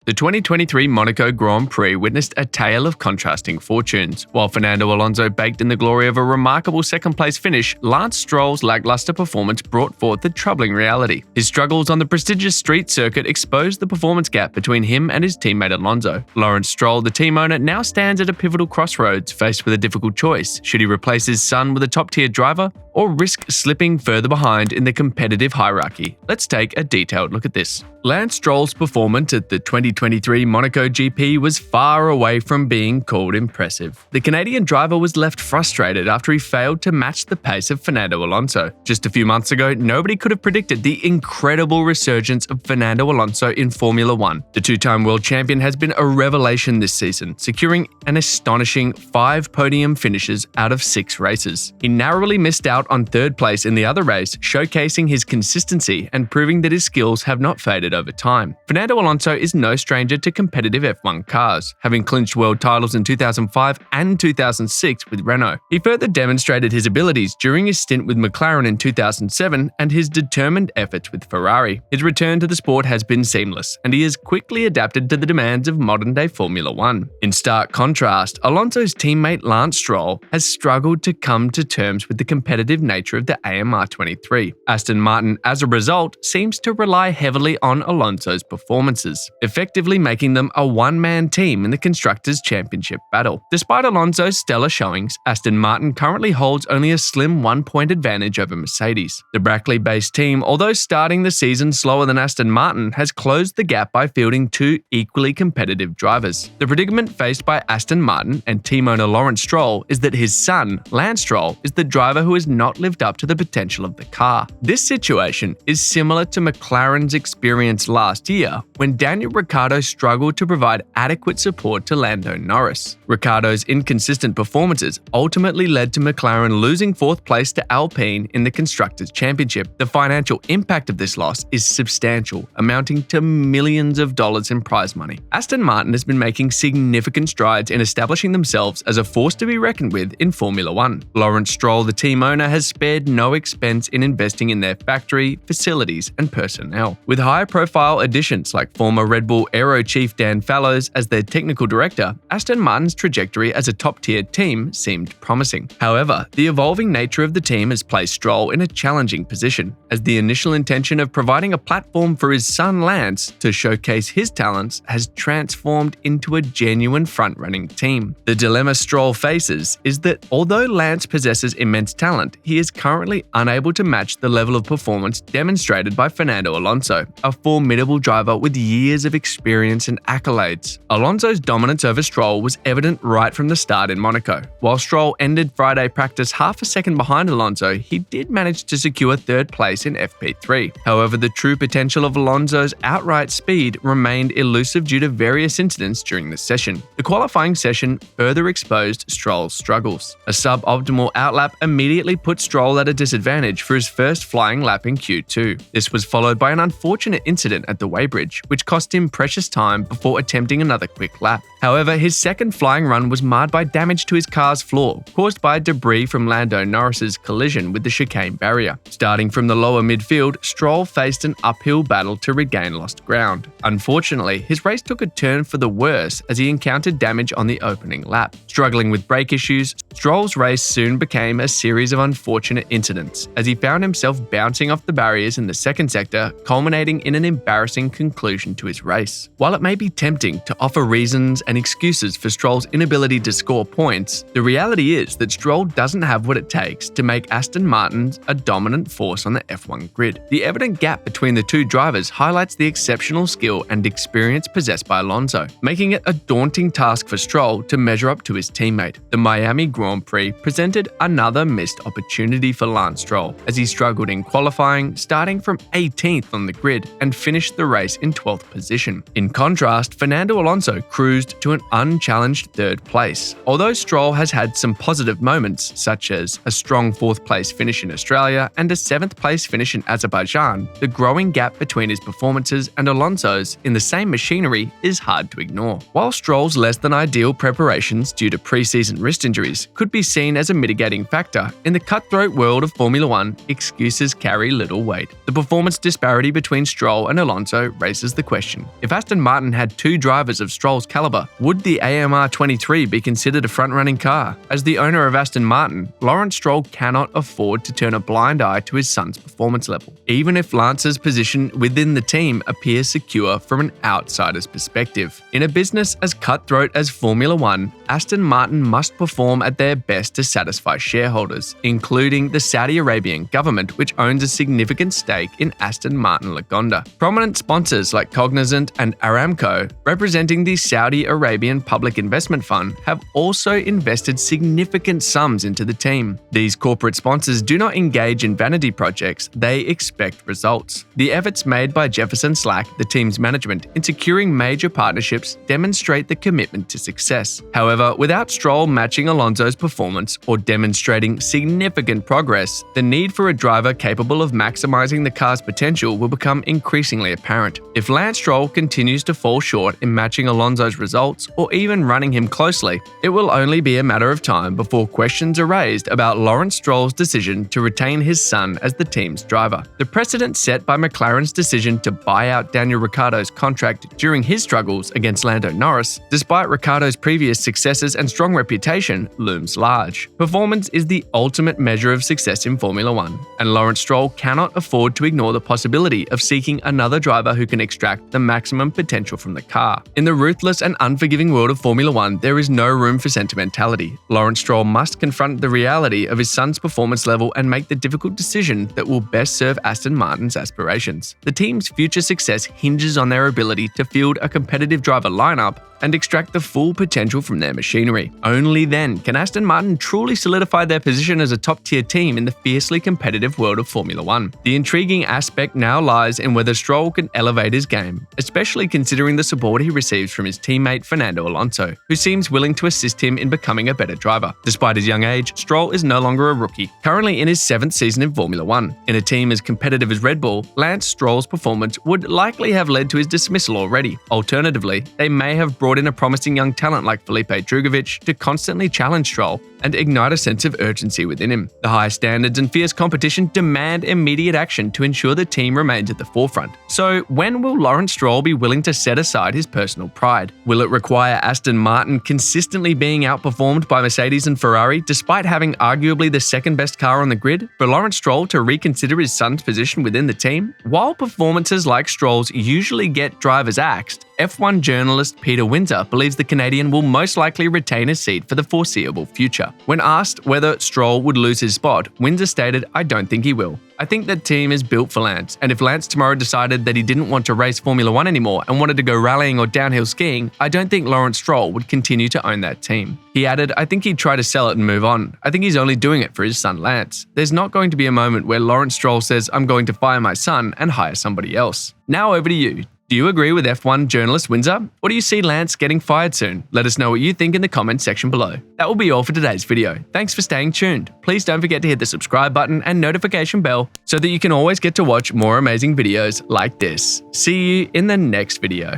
The 2023 Monaco Grand Prix witnessed a tale of contrasting fortunes. While Fernando Alonso baked in the glory of a remarkable second-place finish, Lance Stroll's lackluster performance brought forth the troubling reality. His struggles on the prestigious street circuit exposed the performance gap between him and his teammate Alonso. Lawrence Stroll, the team owner, now stands at a pivotal crossroads, faced with a difficult choice. Should he replace his son with a top-tier driver, or risk slipping further behind in the competitive hierarchy? Let's take a detailed look at this. Lance Stroll's performance at the 2023 Monaco GP was far away from being called impressive. The Canadian driver was left frustrated after he failed to match the pace of Fernando Alonso. Just a few months ago, nobody could have predicted the incredible resurgence of Fernando Alonso in Formula One. The two-time world champion has been a revelation this season, securing an astonishing 5 podium finishes out of 6 races. He narrowly missed out on third place in the other race, showcasing his consistency and proving that his skills have not faded over time. Fernando Alonso is no stranger to competitive F1 cars, having clinched world titles in 2005 and 2006 with Renault. He further demonstrated his abilities during his stint with McLaren in 2007 and his determined efforts with Ferrari. His return to the sport has been seamless, and he has quickly adapted to the demands of modern-day Formula One. In stark contrast, Alonso's teammate Lance Stroll has struggled to come to terms with the competitive nature of the AMR23. Aston Martin, as a result, seems to rely heavily on Alonso's performances, effectively making them a one-man team in the Constructors' Championship battle. Despite Alonso's stellar showings, Aston Martin currently holds only a slim 1-point advantage over Mercedes. The Brackley-based team, although starting the season slower than Aston Martin, has closed the gap by fielding 2 equally competitive drivers. The predicament faced by Aston Martin and team owner Lawrence Stroll is that his son, Lance Stroll, is the driver who has not lived up to the potential of the car. This situation is similar to McLaren's experience last year, when Daniel Ricciardo struggled to provide adequate support to Lando Norris. Ricciardo's inconsistent performances ultimately led to McLaren losing 4th place to Alpine in the Constructors' Championship. The financial impact of this loss is substantial, amounting to millions of dollars in prize money. Aston Martin has been making significant strides in establishing themselves as a force to be reckoned with in Formula One. Lawrence Stroll, the team owner, has spared no expense in investing in their factory, facilities, and personnel. With high-profile additions like former Red Bull Aero chief Dan Fallows as their technical director, Aston Martin's trajectory as a top-tier team seemed promising. However, the evolving nature of the team has placed Stroll in a challenging position, as the initial intention of providing a platform for his son Lance to showcase his talents has transformed into a genuine front-running team. The dilemma Stroll faces is that although Lance possesses immense talent, he is currently unable to match the level of performance demonstrated by Fernando Alonso, a formidable driver with years of experience and accolades. Alonso's dominance over Stroll was evident right from the start in Monaco. While Stroll ended Friday practice half a second behind Alonso, he did manage to secure 3rd place in FP3. However, the true potential of Alonso's outright speed remained elusive due to various incidents during the session. The qualifying session further exposed Stroll's struggles. A suboptimal outlap immediately put Stroll at a disadvantage for his first flying lap in Q2. This was followed by an unfortunate incident at the weighbridge, which cost him precious time before attempting another quick lap. However, his second flying run was marred by damage to his car's floor, caused by debris from Lando Norris's collision with the chicane barrier. Starting from the lower midfield, Stroll faced an uphill battle to regain lost ground. Unfortunately, his race took a turn for the worse as he encountered damage on the opening lap. Struggling with brake issues, Stroll's race soon became a series of unfortunate incidents, as he found himself bouncing off the barriers in the second sector, culminating in an embarrassing conclusion to his race. While it may be tempting to offer reasons and excuses for Stroll's inability to score points, the reality is that Stroll doesn't have what it takes to make Aston Martin a dominant force on the F1 grid. The evident gap between the two drivers highlights the exceptional skill and experience possessed by Alonso, making it a daunting task for Stroll to measure up to his teammate. The Miami Grand Prix presented another missed opportunity for Lance Stroll, as he struggled in qualifying, starting from 18th on the grid and finished the race in 12th position. In contrast, Fernando Alonso cruised to an unchallenged 3rd place. Although Stroll has had some positive moments, such as a strong 4th place finish in Australia and a 7th place finish in Azerbaijan, the growing gap between his performances and Alonso's in the same machinery is hard to ignore. While Stroll's less than ideal preparations due to pre-season wrist injuries could be seen as a mitigating factor, in the cutthroat world of Formula One, excuses carry little weight. The performance disparity between Stroll and Alonso raises the question: if Aston Martin had 2 drivers of Stroll's caliber, would the AMR 23 be considered a front-running car? As the owner of Aston Martin, Lawrence Stroll cannot afford to turn a blind eye to his son's performance level, even if Lance's position within the team appears secure from an outsider's perspective. In a business as cutthroat as Formula One, Aston Martin must perform at their best to satisfy shareholders, including the Saudi Arabian government, which owns a significant stake in Aston Martin Lagonda. Prominent sponsors like Cognizant and Aramco, representing the Saudi Arabian Public Investment Fund, have also invested significant sums into the team. These corporate sponsors do not engage in vanity projects, they expect results. The efforts made by Jefferson Slack, the team's management, in securing major partnerships demonstrate the commitment to success. However, without Stroll matching Alonso's performance or demonstrating significant progress, the need for a driver capable of maximizing the car's potential will become increasingly apparent. If Lance Stroll continues to fall short in matching Alonso's results or even running him closely, it will only be a matter of time before questions are raised about Lawrence Stroll's decision to retain his son as the team's driver. The precedent set by McLaren's decision to buy out Daniel Ricciardo's contract during his struggles against Lando Norris, despite Ricciardo's previous successes and strong reputation, looms large. Performance is the ultimate measure of success in Formula One, and Lawrence Stroll cannot afford to ignore the possibility of seeking another driver who can extract the maximum potential from the car. In the ruthless and unforgiving world of Formula One, there is no room for sentimentality. Lawrence Stroll must confront the reality of his son's performance level and make the difficult decision that will best serve Aston Martin's aspirations. The team's future success hinges on their ability to field a competitive driver lineup and extract the full potential from their machinery. Only then can Aston Martin truly solidify their position as a top-tier team in the fiercely competitive world of Formula One. The intriguing aspect now lies in whether Stroll can elevate his game, especially considering the support he receives from his teammate Fernando Alonso, who seems willing to assist him in becoming a better driver. Despite his young age, Stroll is no longer a rookie, currently in his 7th season in Formula One. In a team as competitive as Red Bull, Lance Stroll's performance would likely have led to his dismissal already. Alternatively, they may have brought in a promising young talent like Felipe Drugovich to constantly challenge Stroll and ignite a sense of urgency within him. The high standards and fierce competition demand immediate action to ensure the team remains at the forefront. So, when will Lawrence Stroll be willing to set aside his personal pride? Will it require Aston Martin consistently being outperformed by Mercedes and Ferrari despite having arguably the second best car on the grid for Lawrence Stroll to reconsider his son's position within the team? While performances like Stroll's usually get drivers axed, F1 journalist Peter Windsor believes the Canadian will most likely retain his seat for the foreseeable future. When asked whether Stroll would lose his spot, Windsor stated, "I don't think he will. I think that team is built for Lance, and if Lance tomorrow decided that he didn't want to race Formula One anymore and wanted to go rallying or downhill skiing, I don't think Lawrence Stroll would continue to own that team." He added, "I think he'd try to sell it and move on. I think he's only doing it for his son Lance. There's not going to be a moment where Lawrence Stroll says, 'I'm going to fire my son and hire somebody else.'" Now over to you. Do you agree with F1 journalist Windsor? Or do you see Lance getting fired soon? Let us know what you think in the comments section below. That will be all for today's video. Thanks for staying tuned. Please don't forget to hit the subscribe button and notification bell so that you can always get to watch more amazing videos like this. See you in the next video.